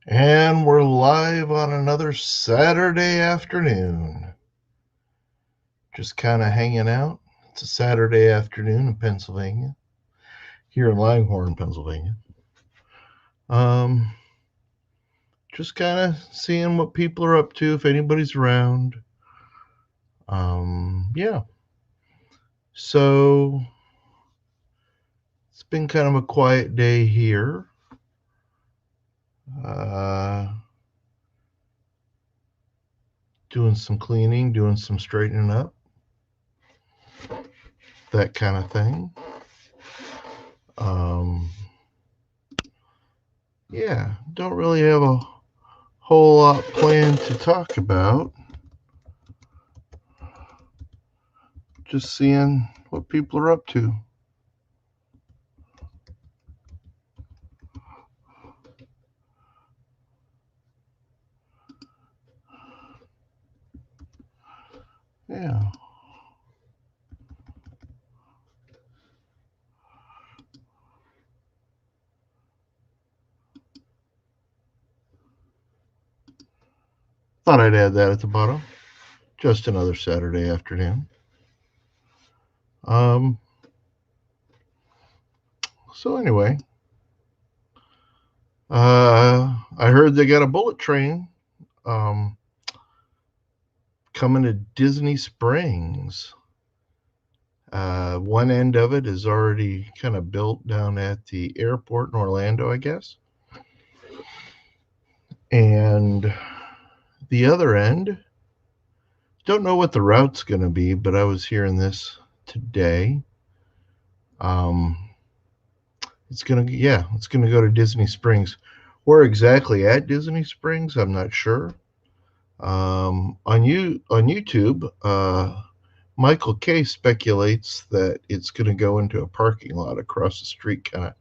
And we're live on another Saturday afternoon. Just kind of hanging out. It's a Saturday afternoon in Pennsylvania, here in Langhorne, Pennsylvania. Um, just kind of seeing what people are up to, if anybody's around. Yeah. So it's been kind of a quiet day here. Uh, doing some cleaning, doing some straightening up, that kind of thing. Um, yeah, don't really have a whole lot planned to talk about. Just seeing what people are up to. Yeah. Thought I'd add that at the bottom. Just another Saturday afternoon. Um, so anyway, I heard they got a bullet train um, coming to Disney Springs. One end of it is already kind of built down at the airport in Orlando, I guess. And the other end, don't know what the route's going to be, but I was hearing this today. Um, it's gonna go to Disney Springs. Where exactly at Disney Springs, I'm not sure. On YouTube, Michael K speculates that it's going to go into a parking lot across the street, kind of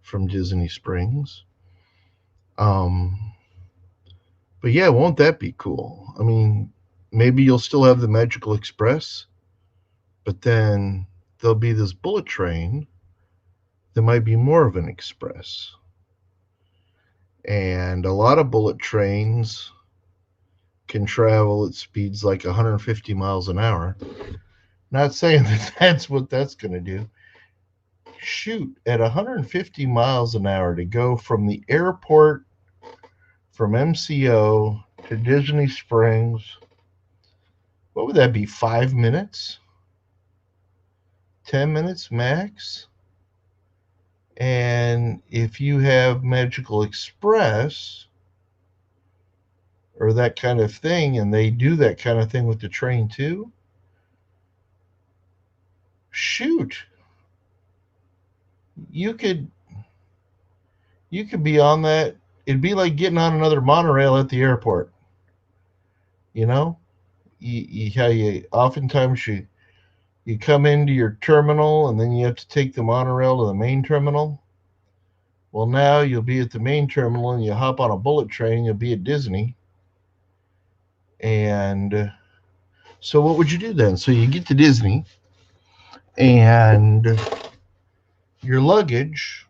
from Disney Springs. Um, but yeah, won't that be cool? I mean, maybe you'll still have the Magical Express, but then there'll be this bullet train that might be more of an express. And a lot of bullet trains can travel at speeds like 150 miles an hour. Not saying that that's what that's going to do. Shoot, at 150 miles an hour to go from the airport from MCO to Disney Springs, what would that be? 5 minutes? 10 minutes max? And if you have Magical Express or that kind of thing, and they do that kind of thing with the train too, shoot, you could you could be on that. It'd be like getting on another monorail at the airport. You know, how you oftentimes you come into your terminal and then you have to take the monorail to the main terminal. Well, now you'll be at the main terminal and you hop on a bullet train and you'll be at Disney. And so, what would you do then? So you get to Disney and your luggage.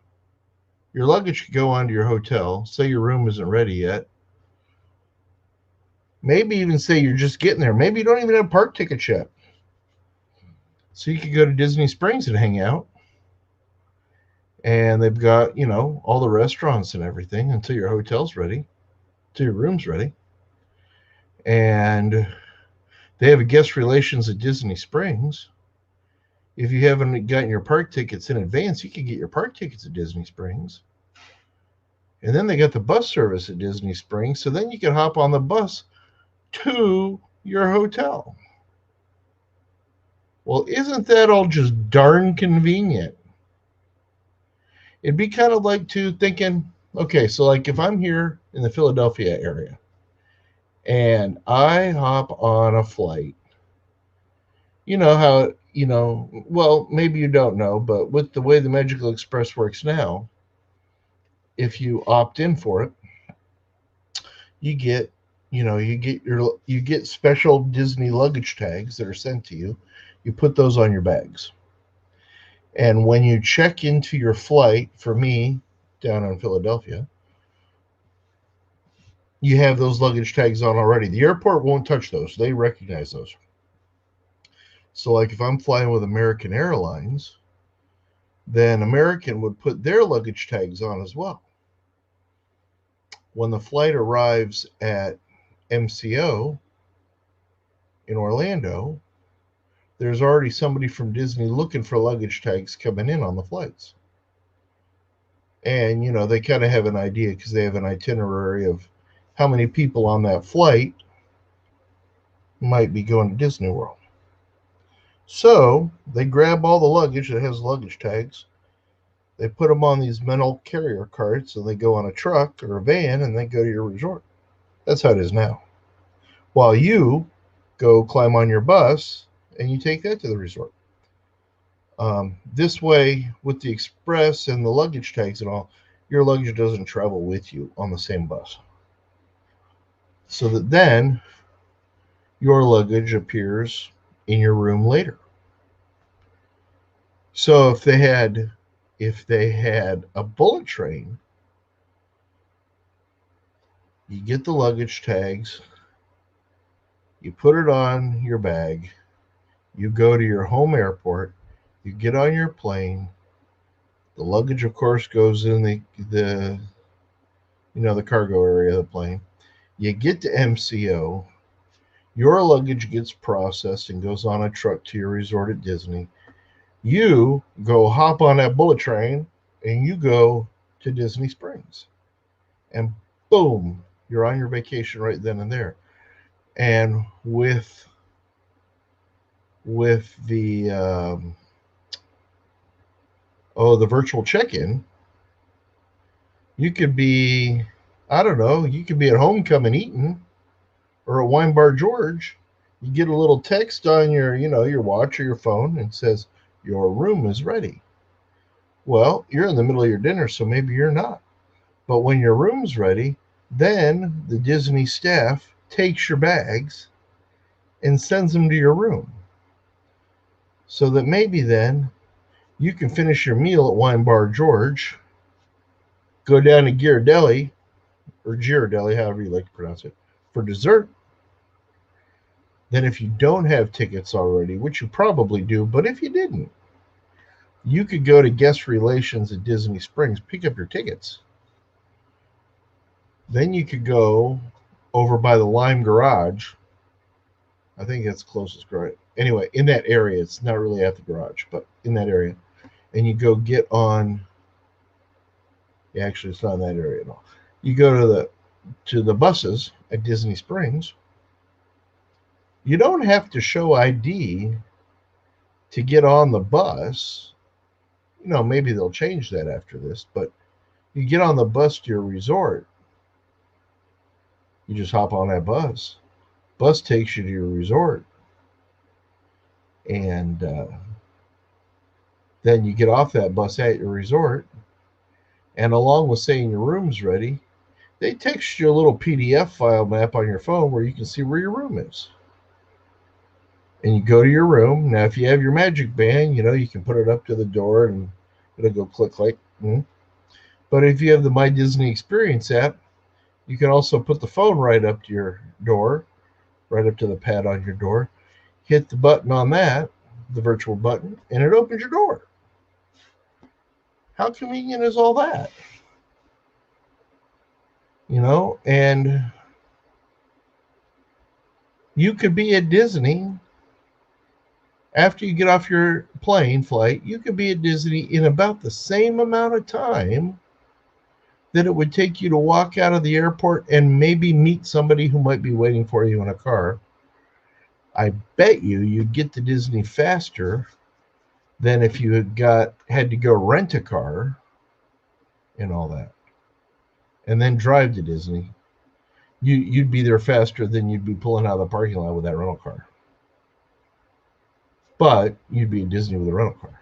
Your luggage could go onto your hotel. Say your room isn't ready yet. Maybe even say you're just getting there. Maybe you don't even have park tickets yet. So you could go to Disney Springs and hang out. And they've got, all the restaurants and everything until your hotel's ready, until your room's ready. And they have a guest relations at Disney Springs. If you haven't gotten your park tickets in advance, you can get your park tickets at Disney Springs. And then they got the bus service at Disney Springs. So then you can hop on the bus to your hotel. Well, isn't that all just darn convenient? It'd be kind of like thinking, okay, so like if I'm here in the Philadelphia area and I hop on a flight, you know how, well, maybe you don't know, but with the way the Magical Express works now, if you opt in for it, you get, you get special Disney luggage tags that are sent to you. You put those on your bags. And when you check into your flight, for me, down in Philadelphia, you have those luggage tags on already. The airport won't touch those. They recognize those. So like if I'm flying with American Airlines, then American would put their luggage tags on as well. When the flight arrives at MCO in Orlando, there's already somebody from Disney looking for luggage tags coming in on the flights. And, they kind of have an idea because they have an itinerary of how many people on that flight might be going to Disney World. So they grab all the luggage that has luggage tags. They put them on these metal carrier carts and they go on a truck or a van and they go to your resort. That's how it is now. While you go climb on your bus and you take that to the resort. This way, with the express and the luggage tags and all, your luggage doesn't travel with you on the same bus. So that then your luggage appears in your room later. So if they had a bullet train, you get the luggage tags, you put it on your bag, you go to your home airport, you get on your plane. The luggage, of course, goes in the cargo area of the plane. You get to MCO, your luggage gets processed and goes on a truck to your resort at Disney. You go hop on that bullet train and you go to Disney Springs. And boom, you're on your vacation right then and there. And with the the virtual check-in, you could be, I don't know, you could be at Homecoming Eaton or at Wine Bar George. You get a little text on your watch or your phone and says, your room is ready. Well, you're in the middle of your dinner, so maybe you're not. But when your room's ready, then the Disney staff takes your bags and sends them to your room. So that maybe then you can finish your meal at Wine Bar George, go down to Ghirardelli, or Ghirardelli, however you like to pronounce it, for dessert. Then if you don't have tickets already, which you probably do, but if you didn't, you could go to guest relations at Disney Springs, pick up your tickets. Then you could go over by the Lime Garage. I think that's closest garage. Anyway, in that area, it's not really at the garage, but in that area. And you go get on. Yeah, actually, it's not in that area at all. You go to the buses at Disney Springs. You don't have to show ID to get on the bus. Maybe they'll change that after this, but you get on the bus to your resort. You just hop on that bus. Bus takes you to your resort. And then you get off that bus at your resort. And along with saying your room's ready, they text you a little PDF file map on your phone where you can see where your room is. And you go to your room. Now, if you have your Magic Band, you can put it up to the door and it'll go click, click. But if you have the My Disney Experience app, you can also put the phone right up to your door, right up to the pad on your door. Hit the button on that, the virtual button, and it opens your door. How convenient is all that? And you could be at Disney after you get off your plane flight. You could be at Disney in about the same amount of time that it would take you to walk out of the airport and maybe meet somebody who might be waiting for you in a car. I bet you'd get to Disney faster than if you had to go rent a car and all that, and then drive to Disney. You'd be there faster than you'd be pulling out of the parking lot with that rental car. But you'd be at Disney with a rental car.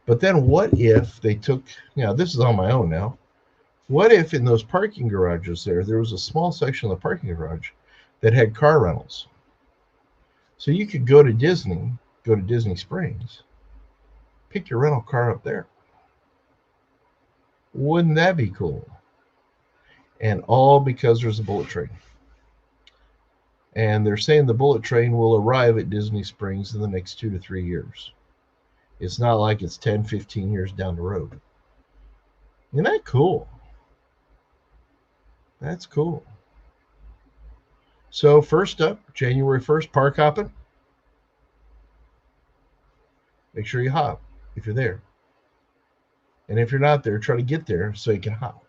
But then what if they took, this is on my own now. What if in those parking garages there was a small section of the parking garage that had car rentals? So you could go to Disney Springs, pick your rental car up there. Wouldn't that be cool? And all because there's a bullet train. And they're saying the bullet train will arrive at Disney Springs in the next 2 to 3 years. It's not like it's 10, 15 years down the road. Isn't that cool? That's cool. So, first up, January 1st, park hopping. Make sure you hop if you're there. And if you're not there, try to get there so you can hop.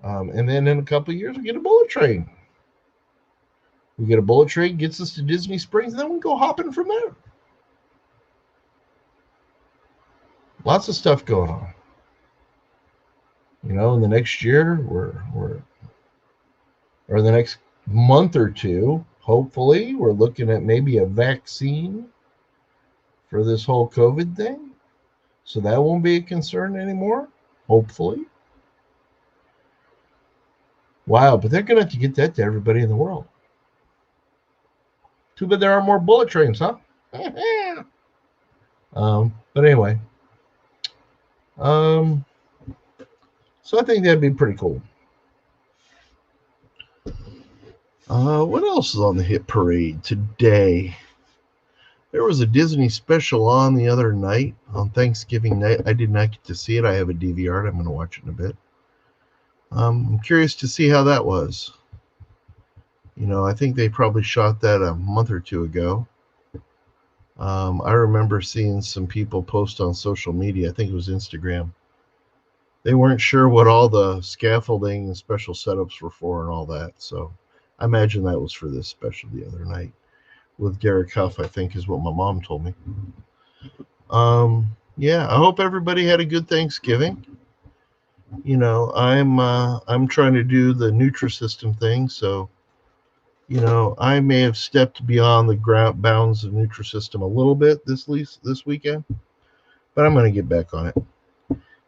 And then in a couple of years, we get a bullet train. We get a bullet train, gets us to Disney Springs, and then we go hopping from there. Lots of stuff going on. You know, in the next year, or the next month or two, hopefully, we're looking at maybe a vaccine for this whole COVID thing. So that won't be a concern anymore, hopefully. Wow, but they're going to have to get that to everybody in the world. Too bad there are more bullet trains, huh? But anyway. So I think that'd be pretty cool. What else is on the hit parade today? There was a Disney special on the other night, on Thanksgiving night. I did not get to see it. I have a DVR. I'm going to watch it in a bit. I'm curious to see how that was. You know, I think they probably shot that a month or two ago. I remember seeing some people post on social media. I think it was Instagram. They weren't sure what all the scaffolding and special setups were for and all that. So I imagine that was for this special the other night with Derek Huff, I think is what my mom told me. Yeah, I hope everybody had a good Thanksgiving. You know, I'm trying to do the Nutrisystem thing, so you know, I may have stepped beyond the bounds of Nutrisystem a little bit this weekend, but I'm going to get back on it.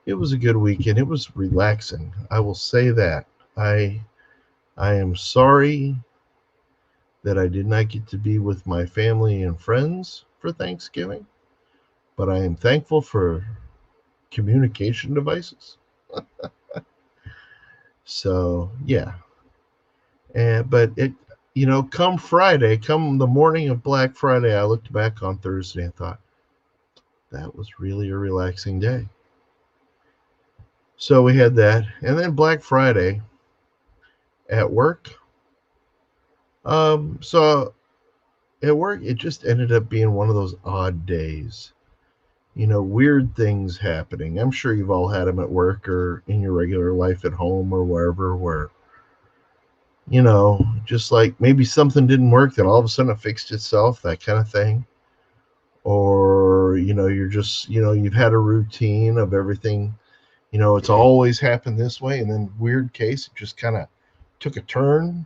It was a good weekend. It was relaxing. I will say that. I am sorry that I did not get to be with my family and friends for Thanksgiving, but I am thankful for communication devices. So, yeah. But it, you know, come Friday, come the morning of Black Friday, I looked back on Thursday and thought, that was really a relaxing day. So we had that. And then Black Friday at work. So at work, it just ended up being one of those odd days. You know, weird things happening. I'm sure you've all had them at work or in your regular life at home or wherever, where, you know, just like maybe something didn't work, then all of a sudden it fixed itself, that kind of thing. Or, you know, you're just, you know, you've had a routine of everything, you know, it's always happened this way. And then weird case, it just kind of took a turn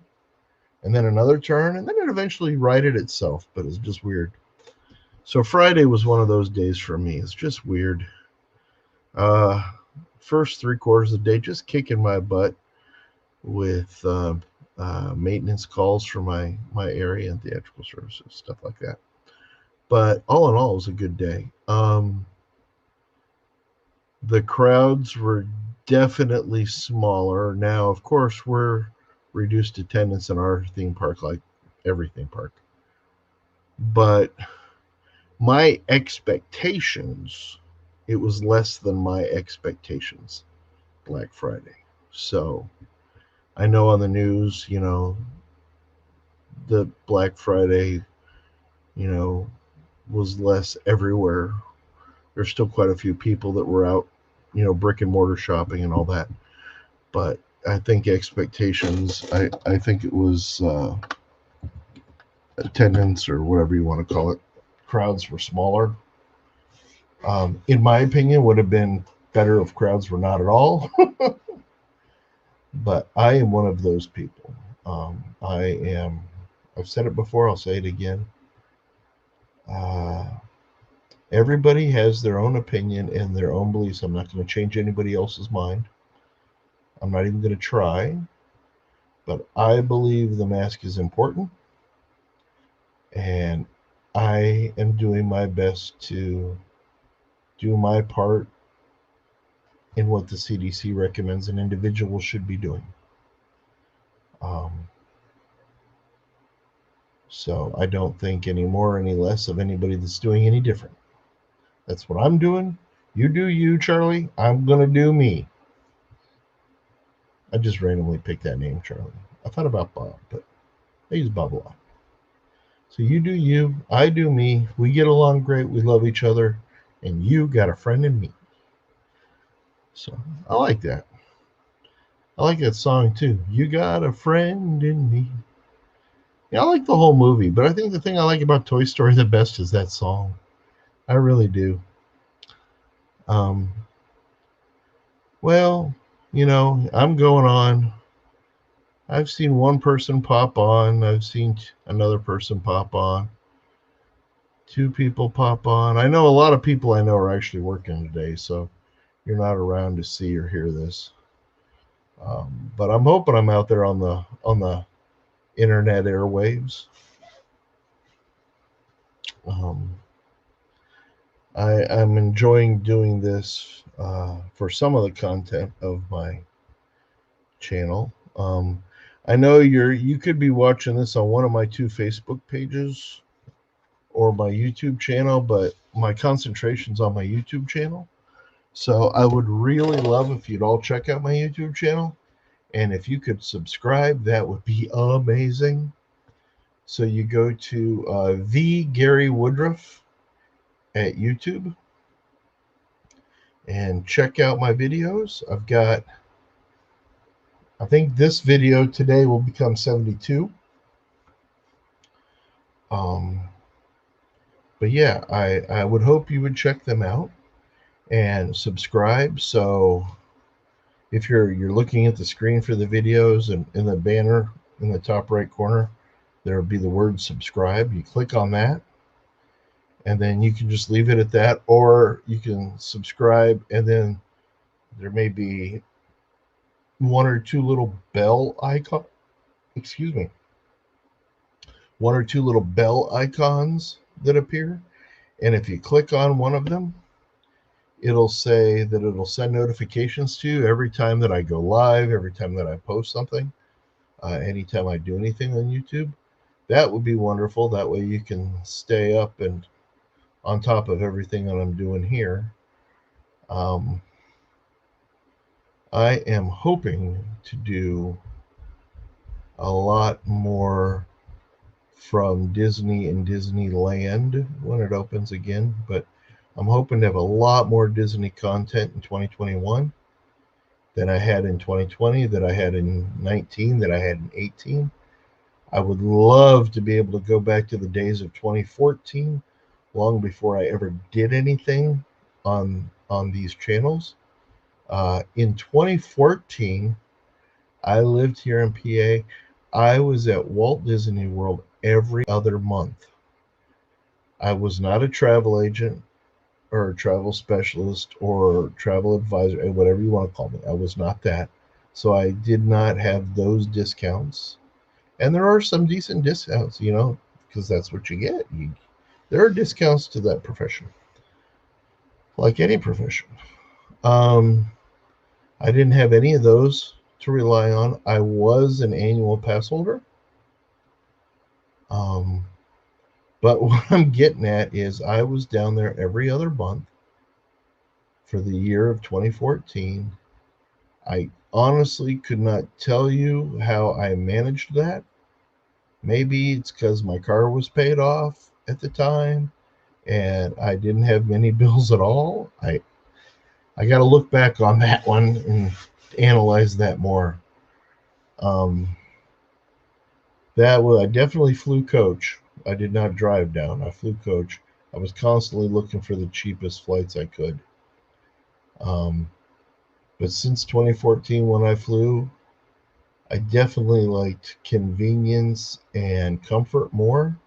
and then another turn, and then it eventually righted itself, but it's just weird. So Friday was one of those days for me. It's just weird. First 3/4 of the day, just kicking my butt with maintenance calls for my area and theatrical services, stuff like that. But all in all, it was a good day. The crowds were definitely smaller. Now, of course, we're reduced attendance in our theme park like every theme park. But my expectations, it was less than my expectations Black Friday. So I know on the news, you know, the Black Friday, you know, was less everywhere. There's still quite a few people that were out, you know, brick and mortar shopping and all that. But I think expectations, I think it was attendance or whatever you want to call it. Crowds were smaller. In my opinion, would have been better if crowds were not at all. But I am one of those people. I've said it before, I'll say it again. Everybody has their own opinion and their own beliefs. I'm not going to change anybody else's mind. I'm not even going to try. But I believe the mask is important. And I am doing my best to do my part in what the CDC recommends an individual should be doing. So I don't think any more or any less of anybody that's doing any different. That's what I'm doing. You do you, Charlie. I'm going to do me. I just randomly picked that name, Charlie. I thought about Bob, but I use Bob a lot. So you do you, I do me. We get along great. We love each other. And you got a friend in me. So I like that. I like that song too. You got a friend in me. Yeah, I like the whole movie, but I think the thing I like about Toy Story the best is that song. I really do. Um, well, I'm going on. I've seen one person pop on. I've seen another person pop on. Two people pop on. I know a lot of people I know are actually working today, so you're not around to see or hear this. But I'm hoping I'm out there on the internet airwaves. I'm enjoying doing this for some of the content of my channel. I know you could be watching this on one of my two Facebook pages or my YouTube channel, but my concentration's on my YouTube channel. So I would really love if you'd all check out my YouTube channel. And if you could subscribe, that would be amazing. So you go to the Gary Woodruff at YouTube and check out my videos. I think this video today will become 72. But yeah, I would hope you would check them out and subscribe. So if you're looking at the screen for the videos, and in the banner in the top right corner, there will be the word subscribe. You click on that, and then you can just leave it at that, or you can subscribe, and then there may be one or two little bell icon. Excuse me. One or two little bell icons that appear, and if you click on one of them, it'll say that it'll send notifications to you every time that I go live, every time that I post something, anytime I do anything on YouTube. That would be wonderful. That way you can stay up and on top of everything that I'm doing here. I am hoping to do a lot more from Disney and Disneyland when it opens again, but I'm hoping to have a lot more Disney content in 2021 than I had in 2020, that I had in 19, that I had in 18. I would love to be able to go back to the days of 2014, long before I ever did anything on these channels. In 2014, I lived here in PA. I was at Walt Disney World every other month. I was not a travel agent or a travel specialist or travel advisor, whatever you want to call me. I was not that. So I did not have those discounts. And there are some decent discounts, because that's what you get. There are discounts to that profession, like any profession. I didn't have any of those to rely on. I was an annual pass holder. But what I'm getting at is I was down there every other month for the year of 2014. I honestly could not tell you how I managed that. Maybe it's because my car was paid off at the time and I didn't have many bills at all. I got to look back on that one and analyze that more. I definitely flew coach. I did not drive down. I flew coach. I was constantly looking for the cheapest flights I could. But since 2014, when I flew, I definitely liked convenience and comfort more.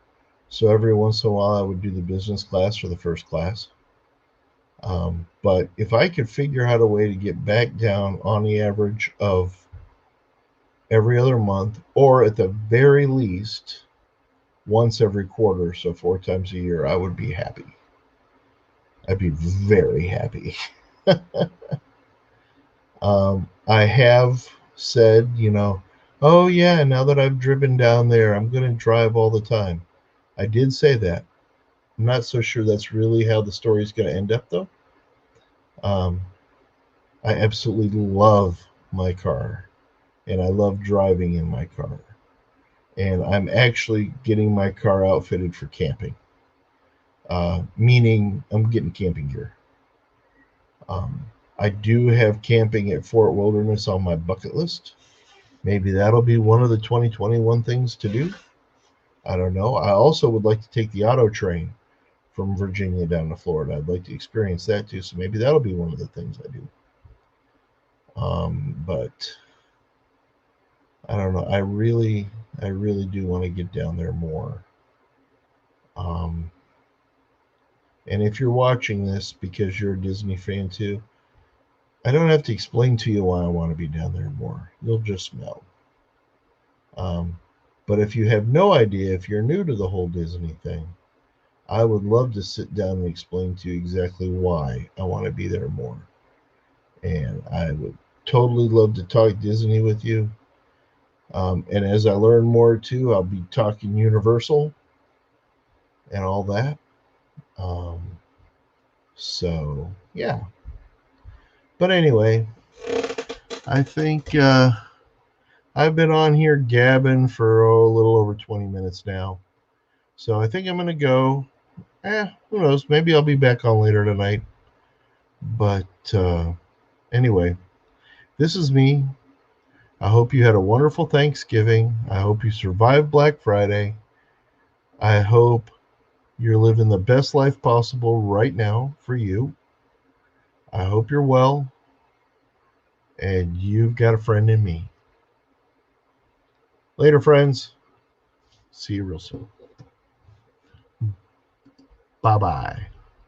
So every once in a while, I would do the business class or the first class. But if I could figure out a way to get back down on the average of every other month, or at the very least once every quarter, so 4 times a year, I would be happy. I'd be very happy. I have said, oh yeah, now that I've driven down there, I'm going to drive all the time. I did say that. I'm not so sure that's really how the story is going to end up, though. Um, I absolutely love my car, and I love driving in my car. And I'm actually getting my car outfitted for camping, meaning I'm getting camping gear. Um, I do have camping at Fort Wilderness on my bucket list. Maybe that'll be one of the 2021 things to do. I don't know. I also would like to take the auto train from Virginia down to Florida. I'd like to experience that too. So maybe that'll be one of the things I do. But I don't know. I really do want to get down there more. Um, and if you're watching this because you're a Disney fan too, I don't have to explain to you why I want to be down there more. You'll just know. Um, but if you have no idea, if you're new to the whole Disney thing, I would love to sit down and explain to you exactly why I want to be there more. And I would totally love to talk Disney with you. And as I learn more too, I'll be talking Universal and all that. Um, so, yeah. But anyway, I think I've been on here gabbing for a little over 20 minutes now. So I think I'm going to go. Who knows? Maybe I'll be back on later tonight. But anyway, this is me. I hope you had a wonderful Thanksgiving. I hope you survived Black Friday. I hope you're living the best life possible right now for you. I hope you're well and you've got a friend in me. Later, friends. See you real soon. Bye bye.